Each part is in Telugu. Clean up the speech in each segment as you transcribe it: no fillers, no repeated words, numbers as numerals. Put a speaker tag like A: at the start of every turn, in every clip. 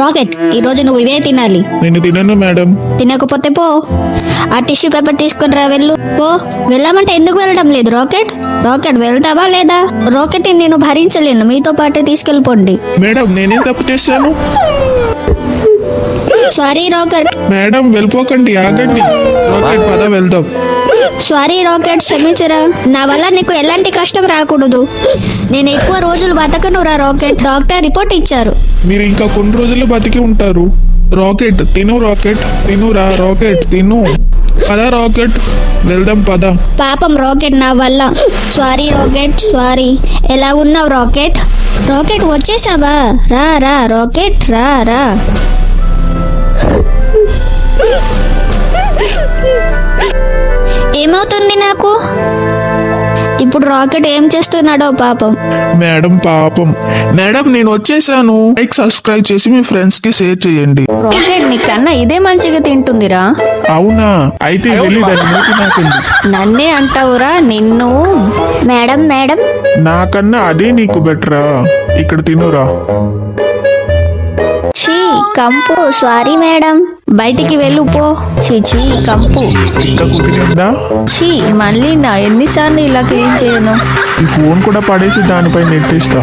A: రాకెట్, ఈ రోజు నువ్వు ఇవే తినాలి.
B: నేను తినను మేడం.
A: తినకపోతే పో. ఆ టిష్యూ పేపర్ తీసుకుని రా, వెళ్ళు. పో. వెళ్ళామంటే ఎందుకు వెళ్ళడం లేదు రాకెట్? రాకెట్, వెళ్తావా లేదా? రాకెట్, నేను భరించలేను, మీతో పాటే తీసుకెళ్ళిపోండి.
B: మేడం నేనేం తప్పు చేశాను?
A: Sorry rocket.
B: మేడం వెళ్ళిపోకండి, ఆగండి. రాకెట్ పద వెళ్దాం.
A: సారీ రాకెట్, క్షమించరా. నా వల్ల నీకు ఎలాంటి కష్టం రాకూడదు. నేను ఎక్కువ రోజులు బతకనురా రాకెట్. డాక్టర్ రిపోర్ట్ ఇచ్చారు.
B: మీరు ఇంకా కొన్ని రోజులు బతికి ఉంటారు. రాకెట్ తిను, రాకెట్ తినురా, రాకెట్ తిను. పద రాకెట్, వెళ్దాం పద.
A: పాపం రాకెట్, నా వల్ల. Sorry rocket, sorry. ఎలా ఉన్నావు రాకెట్? రాకెట్ వచ్చేసావా? రా రా రాకెట్, రా రా. ఏమవుతుంది నాకు ఇప్పుడు? రాకెట్ ఏం చేస్తున్నాడో పాపం.
B: మేడం పాపం. మేడం నేను వచ్చేసాను. లైక్ సబ్స్క్రైబ్ చేసి మీ ఫ్రెండ్స్ కి షేర్ చేయండి.
C: రాకెట్, నీకన్నా ఇదే మంచిగా తింటుందిరా.
B: అవునా? అయితే వెళ్ళి దాని మూతి నాకండి.
C: నన్నే అంటావురా నిన్ను.
A: మేడం మేడం,
B: నాకన్నా అదే నీకు బెటరా. ఇక్కడ తినురా.
C: ఛీ కంపు.
A: Sorry madam.
C: బయటికి వెళ్ళు పో. చీ కంపు.
B: ఇంకా కుదిరిందా?
C: ఛీ, మళ్ళీ నా ఎన్నిసార్లు ఇలా క్లీన్ చేయను.
B: ఈ ఫోన్ కూడా పడేసి దానిపై నెట్టేస్తా.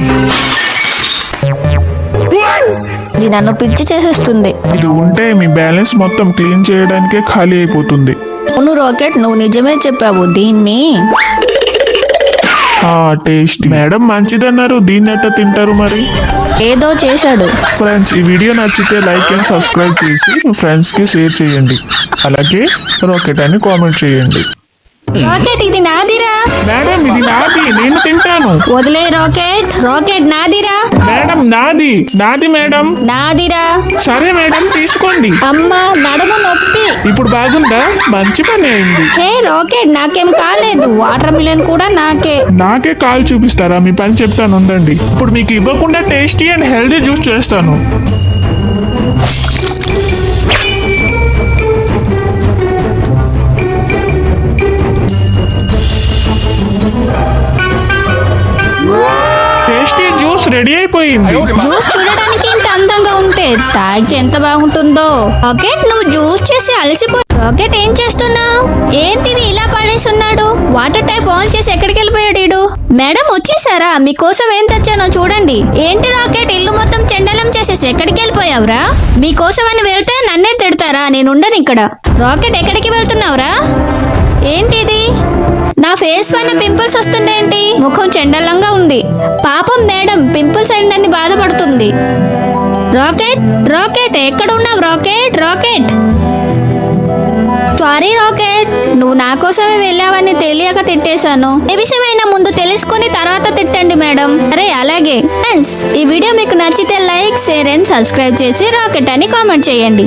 C: ఇది నన్ను పిచ్చి చేసేస్తుంది.
B: ఇది ఉంటే మీ బ్యాలెన్స్ మొత్తం క్లీన్ చేయడానికే ఖాళీ అయిపోతుంది.
C: అవును రాకెట్, నువ్వు నిజమే చెప్పావు. దీన్ని
B: టేస్ట్. మేడం మంచిదన్నారు, దీన్ని ఎట్లా తింటారు మరి?
C: ఏదో చేశాడు.
B: ఫ్రెండ్స్, ఈ వీడియో నచ్చితే లైక్ అండ్ సబ్స్క్రైబ్ చేసి మీ ఫ్రెండ్స్ కి షేర్ చేయండి. అలాగే రాకెట్ అని కామెంట్ చేయండి.
C: రాకెట్, ఇది నాదిరా.
B: మేడం ఇది నాది, నేను తింటాను.
C: వదిలే రాకెట్. రాకెట్ నాదిరా.
B: మేడం నాది, నాది మేడం.
C: నాదిరా.
B: సరే మేడం తీసుకోండి.
C: అమ్మా, నడుము నొప్పి.
B: ఇప్పుడు బాగుందా? మంచి పని అయింది.
C: హే రాకెట్, నాకేం కాలేదు. వాటర్ మిలన్ కూడా నాకే.
B: నాకే కాల్ చూపిస్తారా? మీ పని చెప్తాను ఉండండి. ఇప్పుడు మీకు ఇవ్వకుండా టేస్టీ అండ్ హెల్దీ జ్యూస్ చేస్తాను. టేస్టీ జ్యూస్ రెడీ అయిపోయింది.
C: జ్యూస్ చూడడానికి ఇంత అందంగా ఉంటే తాగితే ఎంత బాగుంటుందో. రాకెట్, నువ్వు జ్యూస్ చేసి అలసిపో. రాకెట్, ఏం చేస్తున్నావు? ఏంటిది ఇలా పడేస్తున్నాడు? వాటర్ ట్యాప్ ఆన్ చేసి ఎక్కడికి వెళ్ళిపోయాడు ఈడు? మేడం వచ్చేసారా? మీకోసం ఏం తెచ్చానో చూడండి. ఏంటి రాకెట్, ఇల్లు మొత్తం చెండలం చేసేసి ఎక్కడికి వెళ్ళిపోయావురా? మీకోసం అని వెళ్తే నన్నే తిడతారా? నేను ఉండను ఇక్కడ. రాకెట్, ఎక్కడికి వెళ్తున్నావురా? ఏంటిది? నా ఫేస్ పైన పింపుల్స్ వస్తుందేంటి? ముఖం చెండలంగా ఉంది. పాపం మేడం పింపుల్స్ అయిందని బాధపడుతుంది. రాకెట్, రాకెట్ ఎక్కడ ఉన్నావు? Rocket, rocket. సారీ రాకెట్, నువ్వు నా కోసమే వెళ్ళావని తెలియక తిట్టేశాను. ఏ విషయమైనా ముందు తెలుసుకొని తర్వాత తిట్టండి మేడం. అరే అలాగే. ఫ్రెండ్స్, ఈ వీడియో మీకు నచ్చితే లైక్, షేర్ అండ్ సబ్స్క్రైబ్ చేసి రాకెట్ అని కామెంట్ చేయండి.